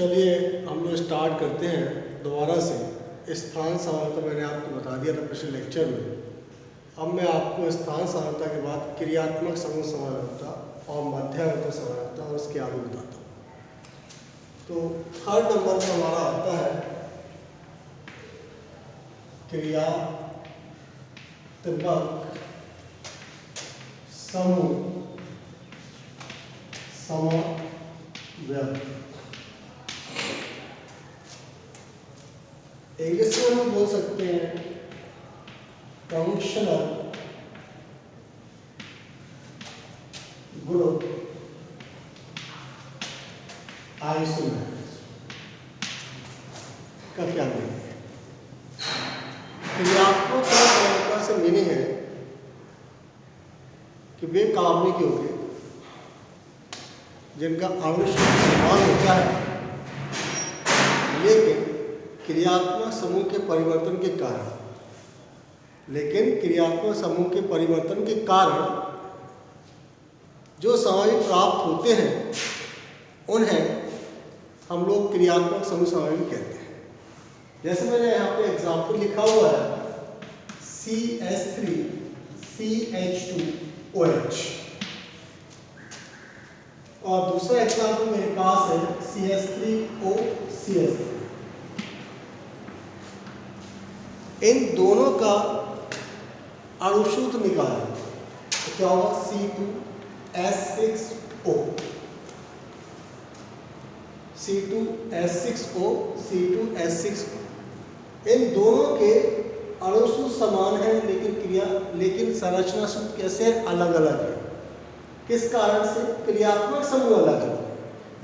चलिए हम लोग स्टार्ट करते हैं दोबारा से। स्थान समानता मैंने आपको बता दिया था पिछले लेक्चर में। अब मैं आपको स्थान समानता के बाद क्रियात्मक समूह समानता और मध्यावधि समानता और उसके आगे बताता हूँ। तो थर्ड नंबर पर हमारा आता है क्रियात्मक समूह समव्यय। इंग्लिश में हम बोल सकते हैं फंक्शनल ग्रुप आइसोमर्स का क्या मीनिंग है? क्रियात्मक समानता से मीनिंग है कि वे कार्बनिक यौगिक जिनका अणु समान होता है लेकिन क्रियात्मक समूह के परिवर्तन के कारण जो समाधि प्राप्त होते हैं उन्हें हम लोग क्रियात्मक समूह समाधि कहते हैं। जैसे मैंने यहाँ पे एग्जाम्पल लिखा हुआ है CH3CH2OH और दूसरा एग्जाम्पल मेरे पास है CH3OCH3। इन दोनों का अणु सूत्र निकालें तो क्या होगा? C2H6O, C2H6O, C2H6O। इन दोनों के अणु सूत्र समान है लेकिन संरचना सूत्र कैसे अलग अलग है। किस कारण से? क्रियात्मक समूह अलग अलग,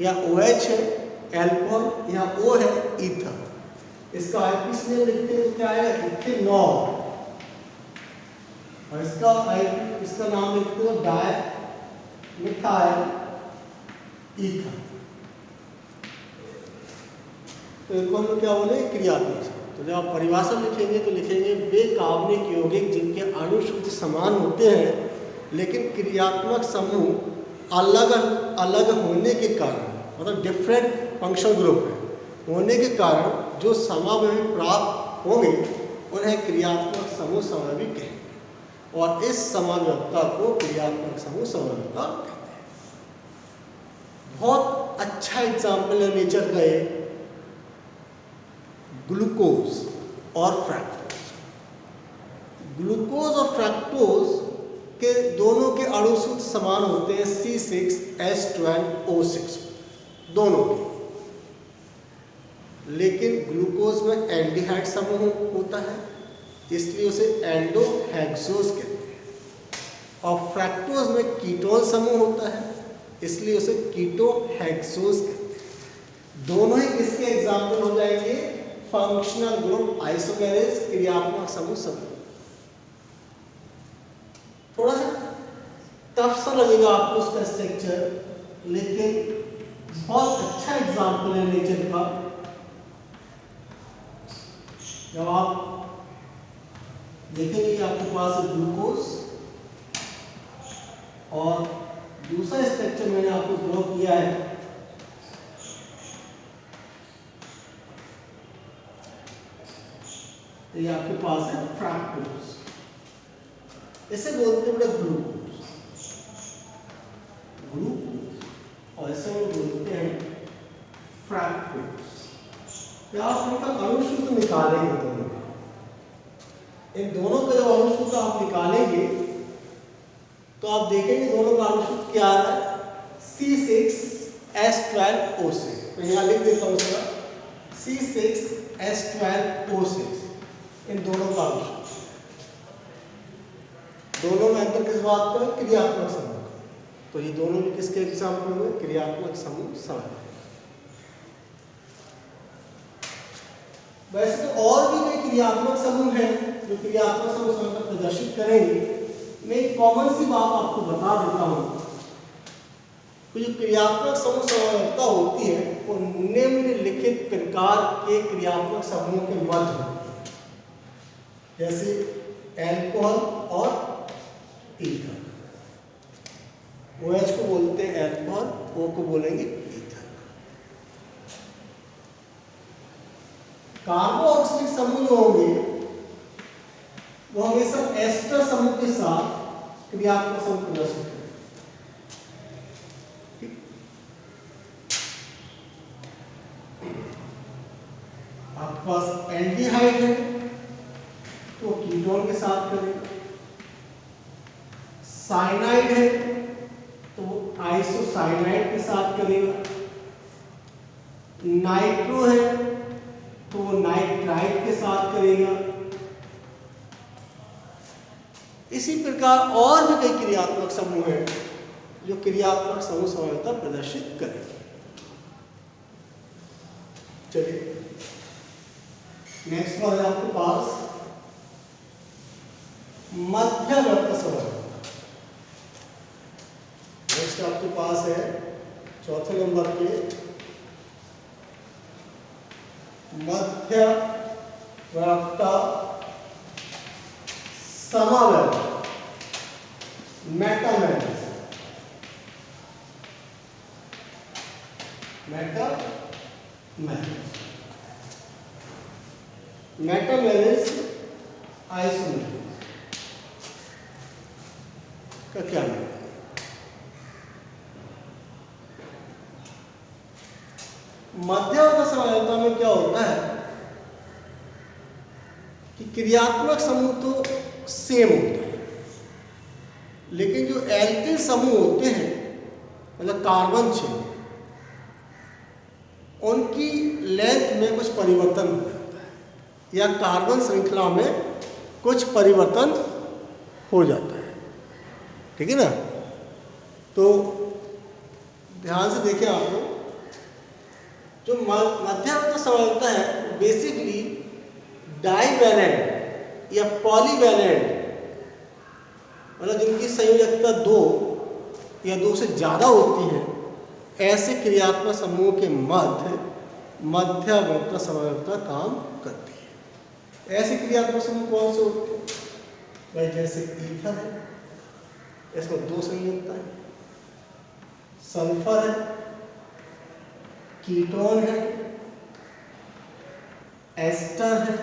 या OH है एल्कोहल, या O है ईथर। इसका आईपीसी नेम लिखते हैं तो क्या आएगा? इथेनॉल। और इसका नाम लिखते हो डाई मिथाइल ईथर। तो इनको हम क्या बोले? क्रियात्मक समूह। तो जब आप परिभाषा लिखेंगे तो लिखेंगे वे कार्बनिक यौगिक जिनके अणु सूत्र समान होते हैं लेकिन क्रियात्मक समूह अलग अलग होने के कारण, मतलब डिफरेंट फंक्शनल ग्रुप है होने के कारण जो समावयवी प्राप्त होंगे उन्हें क्रियात्मक समूह समावयवी कहेंगे और इस समावयवता को क्रियात्मक समूह समावयवता कहते हैं। बहुत अच्छा एग्जाम्पल है नेचर का ये ग्लूकोज और फ्रक्टोज। ग्लूकोज और फ्रक्टोज के दोनों के अणु सूत्र समान होते हैं C6H12O6 दोनों के, लेकिन ग्लूकोज में एल्डिहाइड समूह होता है इसलिए उसे एल्डोहेक्सोज कहते हैं और फ्रक्टोज में कीटोन समूह होता है इसलिए उसे कीटोहेक्सोज कहते हैं। दोनों ही किसके एग्जाम्पल हो जाएंगे? फंक्शनल ग्रुप आइसोमेरेज क्रियात्मक समूह समूह। थोड़ा सा टफ सा लगेगा आपको उसका स्ट्रक्चर, लेकिन बहुत अच्छा एग्जाम्पल है नेचर का। जब आप देखेंगे आपके पास ग्लूकोज और दूसरा स्ट्रक्चर मैंने आपको ड्रॉ किया है ये आपके पास है फ्रक्टोज। इसे बोलते हैं ग्लूकोज और इसे हम बोलते हैं फ्रक्टोज। क्या आप इनका अणु सूत्र निकालेंगे दोनों का, इन दोनों का जब अणु सूत्र आप निकालेंगे तो आप देखेंगे दोनों का अणु सूत्र क्या आ रहा है? C6H12O6। मैं यहाँ लिख देता हूँ इसका C6H12O6। इन दोनों का अणु सूत्र, दोनों में अंतर किस बात का? क्रियात्मक समूह। तो ये दोनों भी किसके एग्जाम्पल हुए? क्रियात्मक समूह समावयव। वैसे तो और भी कई क्रियात्मक समूह हैं जो क्रियात्मक समूह समावयव प्रदर्शित करेंगे। मैं एक कॉमन सी बात आपको बता देता हूँ कि जो क्रियात्मक समूह समावयवता होती है वो निम्नलिखित प्रकार के क्रियात्मक समूहों के मध्य होती है, जैसे एल्कोहल और ईथर। OH को बोलते हैं एल्कोहल, O को बोलेंगे ईथर। कार्बोक्सिलिक समूह जो होंगे वो हमेशा एस्टर समूह के साथ क्रियात्मक समूह प्रदर्शित करेंगे। आपके पास एल्डिहाइड है तो कीटोन के साथ करेगा, साइनाइड है तो आइसोसाइनाइड के साथ करेगा, नाइट्रो है तो वो नाइट्राइड के साथ करेगा। इसी प्रकार और भी कई क्रियात्मक समूह हैं जो क्रियात्मक समूह समानता प्रदर्शित करेंगे। चलिए नेक्स्ट है आपके पास मध्यवर्त समानता। नेक्स्ट आपके पास है चौथे नंबर पे मध्यवर्त समावर्त मेटामेरिज्म। मेटामेरिज्म आइसोमेरिज्म का क्या नाम है? मध्यवर्त समानता में क्या होता है कि क्रियात्मक समूह तो सेम होते हैं, लेकिन जो एल्किल समूह होते हैं मतलब कार्बन चेन, उनकी लेंथ में कुछ परिवर्तन हो जाता है या कार्बन श्रृंखला में कुछ परिवर्तन हो जाता है। ठीक है ना? तो ध्यान से देखें आप लोग, जो मध्यवर्त समानता है बेसिकली डाइवैलेंट या पॉलीवैलेंट मतलब जिनकी संयोजकता 2 या 2 से ज़्यादा होती है, ऐसे क्रियात्मक समूह के मध्य मध्यवर्त समानता काम करती है। ऐसे क्रियात्मक समूह कौन से होते हैं भाई? जैसे ईथर है, इसमें 2 संयोजकता है, सल्फर है, कीटोन है, एस्टर है।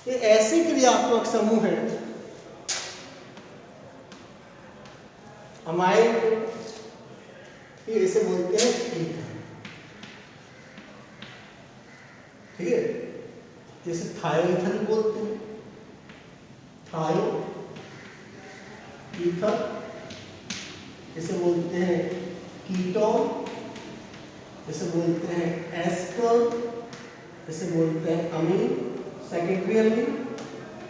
ये ऐसे क्रियात्मक समूह हैं। अमाइड ये इसे बोलते हैं ईथर। ठीक है? जैसे थायोईथर भी बोलते हैं, थायो ईथर, इसे बोलते हैं कीटोन, इसे बोलते हैं एस्टर, इसे बोलते हैं अमीन, सेकेंडरी अमीन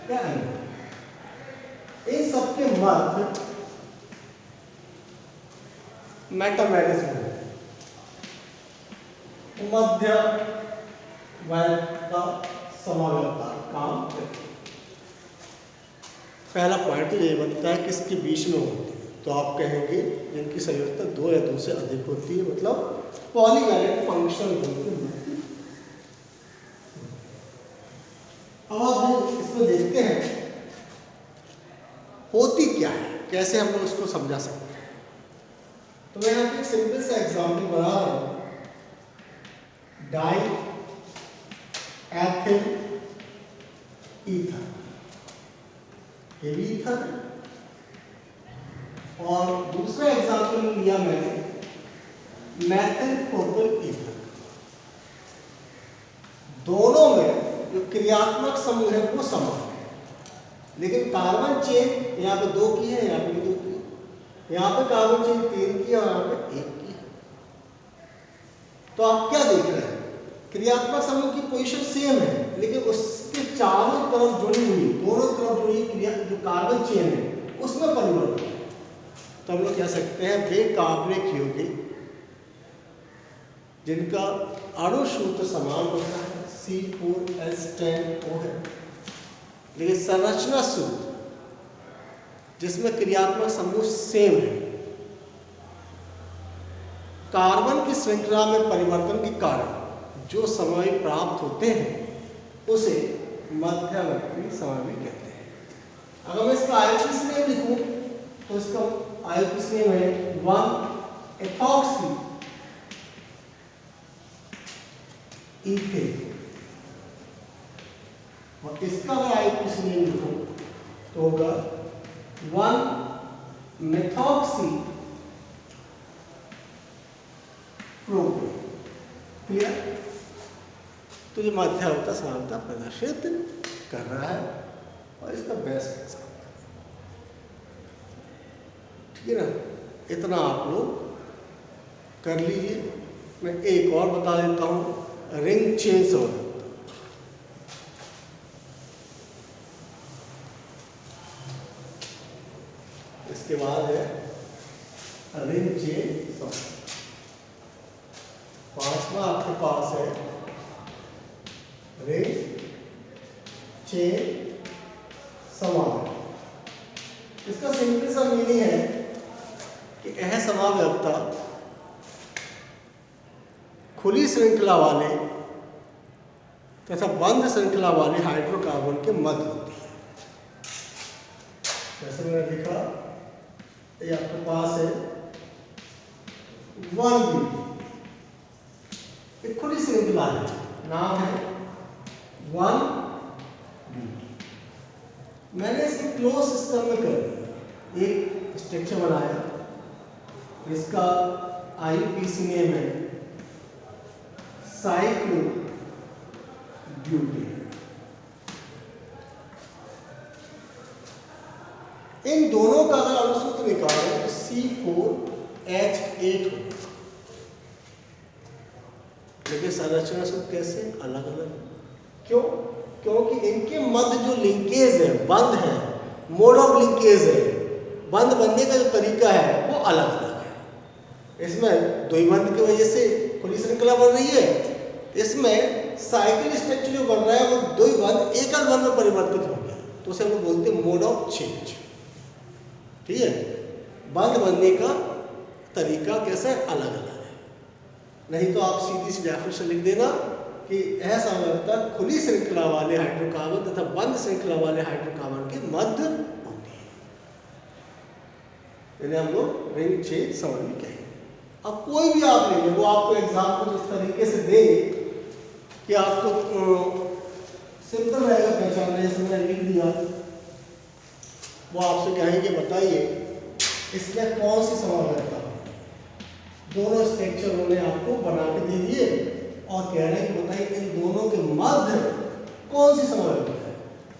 या अमीन। इन सबके मध्य मेटामेरिज्म है, मध्यवर्त समानता काम करती है। पहला पॉइंट ये बनता है किसके बीच में होती है, तो आप कहेंगे जिनकी संयोजकता 2 या 2 से अधिक होती है, मतलब पॉलीवैलेंट फंक्शन होती है। अब हम इसमें देखते हैं होती क्या है, कैसे हम लोग इसको समझा सकते हैं। तो मैं यहाँ पे एक सिंपल सा एग्जाम्पल बना रहा हूँ। डाई एथिल ईथर, ये भी ईथर है, और दूसरा एग्जाम्पल लिया मैंने मैथिल प्रोपिल ईथर। दोनों में जो क्रियात्मक समूह है वो समान है, लेकिन कार्बन चेन यहाँ पे 2 की है, यहाँ पे भी 2 की है, यहाँ पे कार्बन चेन 3 की है और यहाँ पे 1 की है। तो आप क्या देख रहे हैं? क्रियात्मक समूह की पोजीशन सेम है, लेकिन उसके चारों तरफ जुड़ी हुई, दोनों तरफ जुड़ी क्रिया जो कार्बन चेन है उसमें परिवर्तन है। तो हम लोग कह सकते हैं वे कार्बनिक यौगिक जिनका अणु सूत्र समान होता है, C4H10O है, लेकिन संरचना सूत्र जिसमें क्रियात्मक समूह सेम है, कार्बन की श्रृंखला में परिवर्तन के कारण जो समवायी प्राप्त होते हैं उसे मध्यवर्ती समवायी कहते हैं। अगर मैं इसका आयोपिस नेम लिखूं तो इसका आयोपिस नेम है 1-एथॉक्सी ईथेन। और इसका अगर आईपीसी नेम लिखूं तो होगा 1-मेथॉक्सी प्रोपेन। क्लियर? तो ये मध्यावता समानता प्रदर्शित कर रहा है और इसका बेस्ट एग्जाम्पल, ठीक है ना। इतना आप लोग कर लीजिए। मैं एक और बता देता हूँ, रिंग चेन समानता। इसके बाद है रिंग चेन समानता। पांचवा आपके पास है रिंग चेन समानता। इसका सिंपल सा मीनिंग है कि यह समाव्यवस्था खुली श्रृंखला वाले तथा बंद श्रृंखला वाले हाइड्रोकार्बन के मध्य होती है। जैसे मैंने लिखा, ये आपके पास है 1B, एक खुली श्रृंखला है, नाम है 1B। मैंने इसे क्लोज सिस्टम में कर दिया, एक स्ट्रक्चर बनाया, इसका आईपीसी नेम है साइक्लोब्यूटेन। इन दोनों का अगर अणुसूत्र निकालें तो C4H8 होगा, लेकिन संरचना सूत्र कैसे अलग अलग। क्यों? क्योंकि इनके मध्य जो लिंकेज है, बंद है, मोड ऑफ लिंकेज है, बंद बनने का जो तरीका है वो अलग अलग है। इसमें द्विबंध की वजह से खुली श्रृंखला बन रही है, इसमें साइकिल स्ट्रक्चर जो बन रहा है वो द्विबंध एकल बंध में परिवर्तित हो गया, तो उसे हम लोग बोलते हैं मोड ऑफ चेंज। ठीक है, बंद बनने का तरीका कैसा है, अलग अलग है। नहीं तो आप सीधी सी डेफिनेशन लिख देना कि यह समाव्यवस्था खुली श्रृंखला वाले हाइड्रोकार्बन तथा बंद श्रृंखला वाले हाइड्रोकार्बन के मध्य होती है। इन्हें हम लोग रिंग चेन समझ कहेंगे। अब कोई भी आप लेंगे, वो आपको एग्जाम्पल इस तरीके से देंगे कि आपको सिंपल रहेगा पहचान, जैसे मैंने लिख दिया, वो आपसे कहेंगे बताइए इसमें कौन सी समाव्यवस्था है। दोनों स्ट्रक्चर उन्होंने आपको बना के दे दिए और कह रहे हैं कि बताइए इन दोनों के मध्य कौन सी समाव्यवस्था है।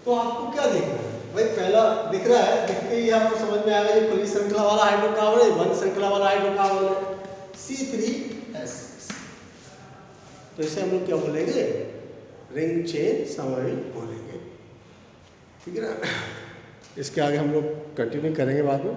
तो आपको क्या देखना है भाई, पहला दिख रहा है, दिखते ही आपको समझ में आएगा ये खुली श्रृंखला वाला हाइड्रोकार्बन है, बंद श्रृंखला वाला हाइड्रोकार्बन है, C3H6। तो इसे हम लोग क्या बोलेंगे, रिंग चेन समव्यवस्था बोलेंगे। ठीक है ना। इसके आगे हम लोग कंटिन्यू करेंगे बाद में।